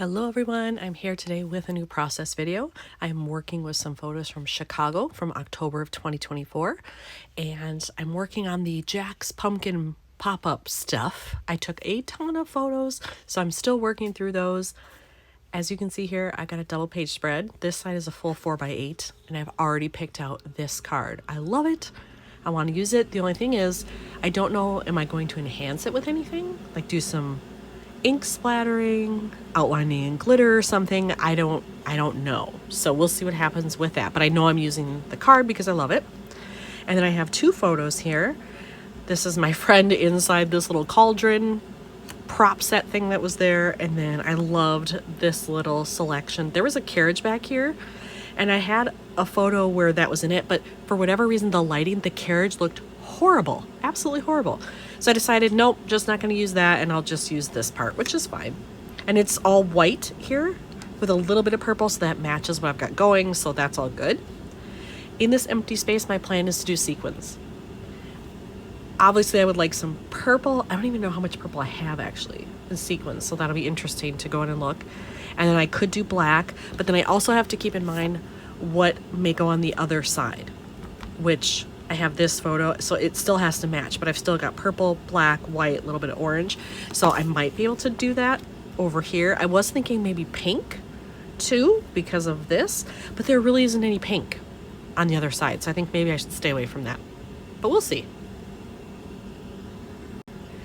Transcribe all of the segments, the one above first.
Hello everyone, I'm here today with a new process video. I'm working with some photos from Chicago from October of 2024, and I'm working on the Jack's Pumpkin pop-up stuff. I took a ton of photos, so I'm still working through those. As you can see here, I got a double page spread. This side is a full 4x8, and I've already picked out this card. I love it. I want to use it. The only thing is, I don't know, am I going to enhance it with anything? Like do some ink splattering, outlining in glitter or something. I don't know. So we'll see what happens with that. But I know I'm using the card because I love it. And then I have two photos here. This is my friend inside this little cauldron prop set thing that was there. And then I loved this little selection. There was a carriage back here, and I had a photo where that was in it, but for whatever reason, the lighting, the carriage looked horrible, absolutely horrible. So I decided, nope, just not going to use that, and I'll just use this part, which is fine. And it's all white here with a little bit of purple, so that matches what I've got going, so that's all good. In this empty space, my plan is to do sequins. Obviously, I would like some purple. I don't even know how much purple I have, actually, in sequins, so that'll be interesting to go in and look. And then I could do black, but then I also have to keep in mind what may go on the other side, which I have this photo, so it still has to match, but I've still got purple, black, white, a little bit of orange. So I might be able to do that over here. I was thinking maybe pink too because of this, but there really isn't any pink on the other side. So I think maybe I should stay away from that, but we'll see.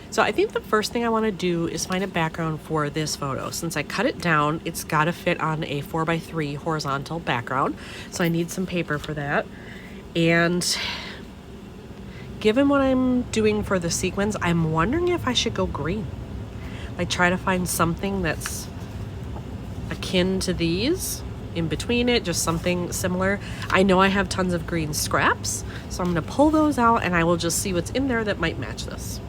So I think the first thing I want to do is find a background for this photo. Since I cut it down, it's got to fit on a 4x3 horizontal background. So I need some paper for that. And given what I'm doing for the sequins, I'm wondering if I should go green. Like try to find something that's akin to these in between it, just something similar. I know I have tons of green scraps, so I'm going to pull those out and I will just see what's in there that might match this.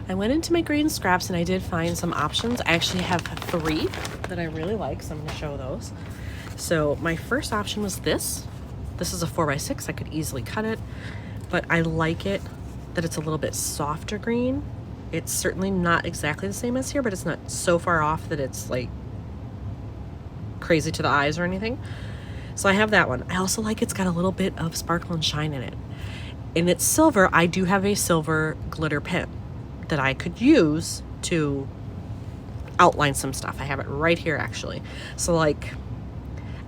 I went into my green scraps and I did find some options. I actually have 3 that I really like, so I'm going to show those. So my first option was this. This is a 4x6. I could easily cut it, but I like it that it's a little bit softer green. It's certainly not exactly the same as here, but it's not so far off that it's like crazy to the eyes or anything. So I have that one. I also like it's got a little bit of sparkle and shine in it. And it's silver. I do have a silver glitter pen that I could use to outline some stuff. I have it right here actually. So like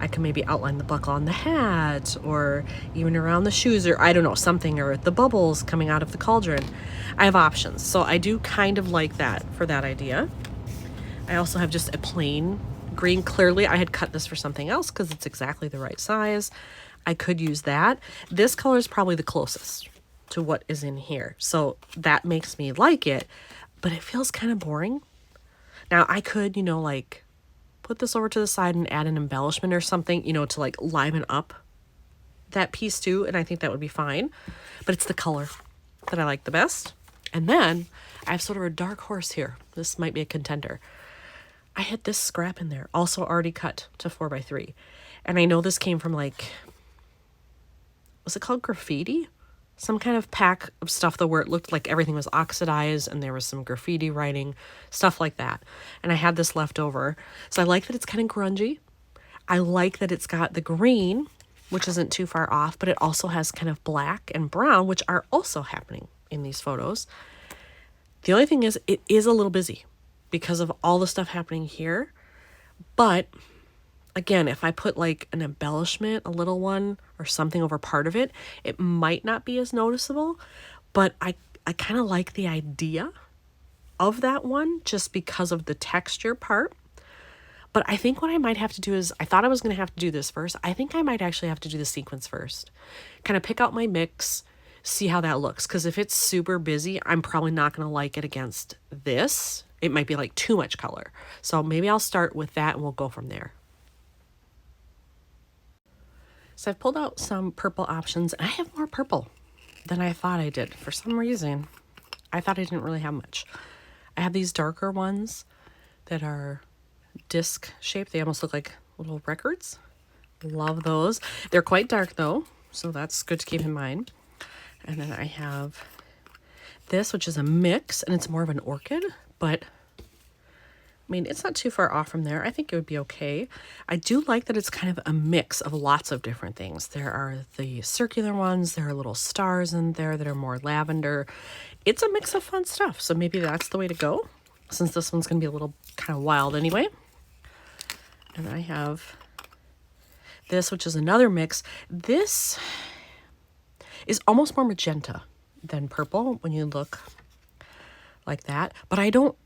I can maybe outline the buckle on the hat or even around the shoes, or I don't know, something, or the bubbles coming out of the cauldron. I have options. So I do kind of like that for that idea. I also have just a plain green. Clearly I had cut this for something else because it's exactly the right size. I could use that. This color is probably the closest to what is in here. So that makes me like it, but it feels kind of boring. Now I could, like put this over to the side and add an embellishment or something, to like liven up that piece too. And I think that would be fine, but it's the color that I like the best. And then I have sort of a dark horse here. This might be a contender. I had this scrap in there, also already cut to 4x3. And I know this came from like, was it called graffiti? Some kind of pack of stuff where it looked like everything was oxidized and there was some graffiti writing, stuff like that. And I had this left over. So I like that it's kind of grungy. I like that it's got the green, which isn't too far off, but it also has kind of black and brown, which are also happening in these photos. The only thing is it is a little busy because of all the stuff happening here. But again, if I put like an embellishment, a little one or something over part of it, it might not be as noticeable, but I kind of like the idea of that one just because of the texture part. But I think what I might have to do is, I thought I was going to have to do this first. I think I might actually have to do the sequins first. Kind of pick out my mix, see how that looks. Because if it's super busy, I'm probably not going to like it against this. It might be like too much color. So maybe I'll start with that and we'll go from there. So I've pulled out some purple options, and I have more purple than I thought I did. For some reason, I thought I didn't really have much. I have these darker ones that are disc shaped. They almost look like little records. Love those. They're quite dark though, so that's good to keep in mind. And then I have this, which is a mix, and it's more of an orchid, but I mean, it's not too far off from there. I think it would be okay. I do like that it's kind of a mix of lots of different things. There are the circular ones, there are little stars in there that are more lavender. It's a mix of fun stuff, so maybe that's the way to go, since this one's going to be a little kind of wild anyway. And I have this, which is another mix. This is almost more magenta than purple when you look like that, but I don't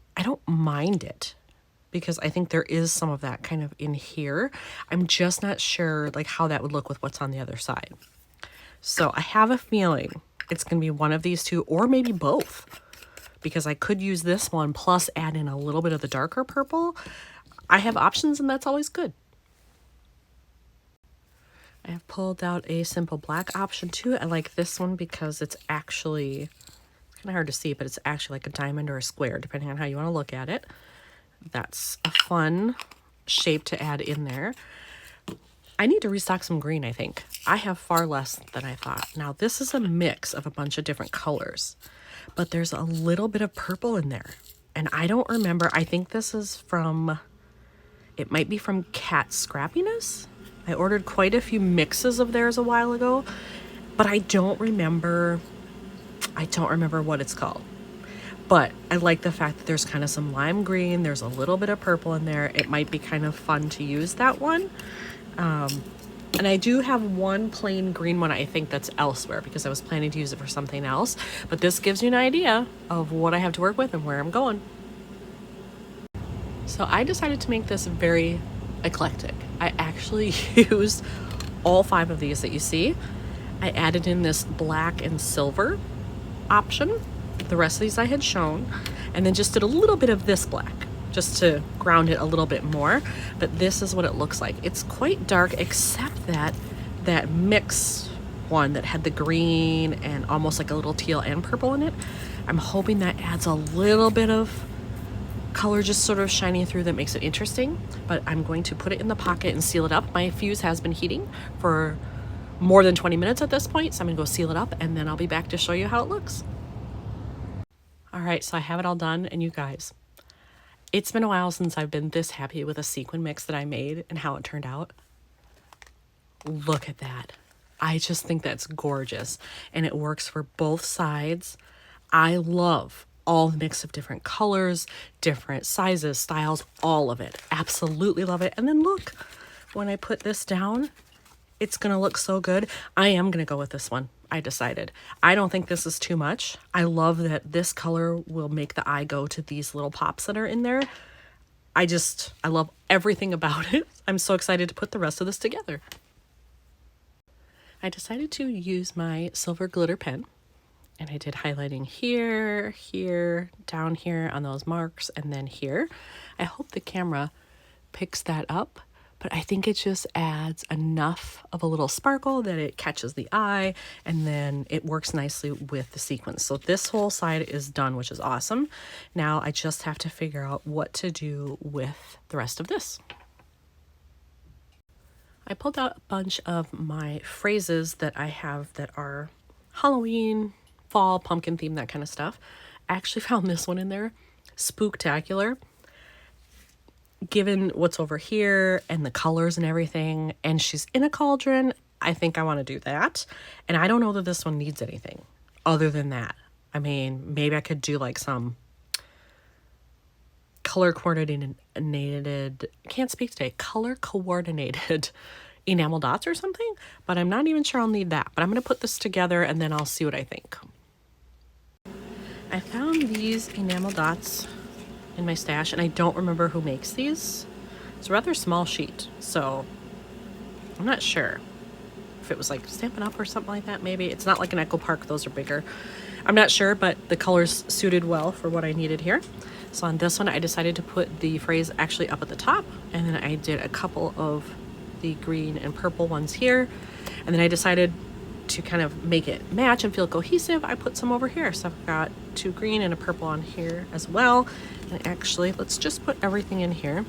mind it, because I think there is some of that kind of in here. I'm just not sure like how that would look with what's on the other side. So I have a feeling it's going to be one of these two, or maybe both, because I could use this one plus add in a little bit of the darker purple. I have options, and that's always good. I have pulled out a simple black option too. I like this one because it's actually kind of hard to see, but it's actually like a diamond or a square, depending on how you want to look at it. That's a fun shape to add in there. I need to restock some green, I think. I have far less than I thought. Now, this is a mix of a bunch of different colors, but there's a little bit of purple in there. And I don't remember. I think this is from, it might be from Cat Scrappiness. I ordered quite a few mixes of theirs a while ago, but I don't remember what it's called. But I like the fact that there's kind of some lime green. There's a little bit of purple in there. It might be kind of fun to use that one. And I do have one plain green one, I think, that's elsewhere, because I was planning to use it for something else. But this gives you an idea of what I have to work with and where I'm going. So I decided to make this very eclectic. I actually used all 5 of these that you see. I added in this black and silver option. The rest of these I had shown, and then just did a little bit of this black just to ground it a little bit more. But this is what it looks like. It's quite dark, except that mix one that had the green and almost like a little teal and purple in it. I'm hoping that adds a little bit of color just sort of shining through that makes it interesting. But I'm going to put it in the pocket and seal it up. My fuse has been heating for more than 20 minutes at this point, so I'm gonna go seal it up, and then I'll be back to show you how it looks. All right, so I have it all done, and you guys, it's been a while since I've been this happy with a sequin mix that I made and how it turned out. Look at that. I just think that's gorgeous, and it works for both sides. I love all the mix of different colors, different sizes, styles, all of it. Absolutely love it. And then look, when I put this down, it's gonna look so good. I am gonna go with this one. I decided. I don't think this is too much. I love that this color will make the eye go to these little pops that are in there. I love everything about it. I'm so excited to put the rest of this together. I decided to use my silver glitter pen, and I did highlighting here, here, down here on those marks, and then here. I hope the camera picks that up, but I think it just adds enough of a little sparkle that it catches the eye, and then it works nicely with the sequins. So this whole side is done, which is awesome. Now I just have to figure out what to do with the rest of this. I pulled out a bunch of my phrases that I have that are Halloween, fall, pumpkin theme, that kind of stuff. I actually found this one in there, Spooktacular. Given what's over here and the colors and everything, and she's in a cauldron, I think I want to do that. And I don't know that this one needs anything other than that. I mean, maybe I could do like some color coordinated, color coordinated enamel dots or something, but I'm not even sure I'll need that. But I'm going to put this together and then I'll see what I think. I found these enamel dots in my stash, and I don't remember who makes these. It's a rather small sheet, so I'm not sure if it was like Stampin' Up or something like that. Maybe it's not like an Echo Park, those are bigger. I'm not sure, but the colors suited well for what I needed here. So on this one, I decided to put the phrase actually up at the top, and then I did a couple of the green and purple ones here, and then I decided to kind of make it match and feel cohesive. I put some over here, so I've got 2 green and a purple on here as well. And actually, let's just put everything in here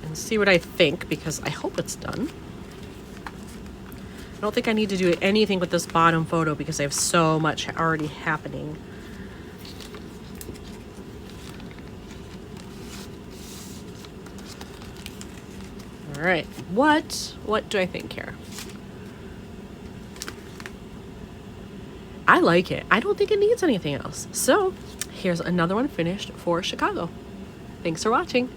and see what I think, because I hope it's done. I don't think I need to do anything with this bottom photo because I have so much already happening. All right. What do I think here? I like it. I don't think it needs anything else. So here's another one finished for Chicago. Thanks for watching.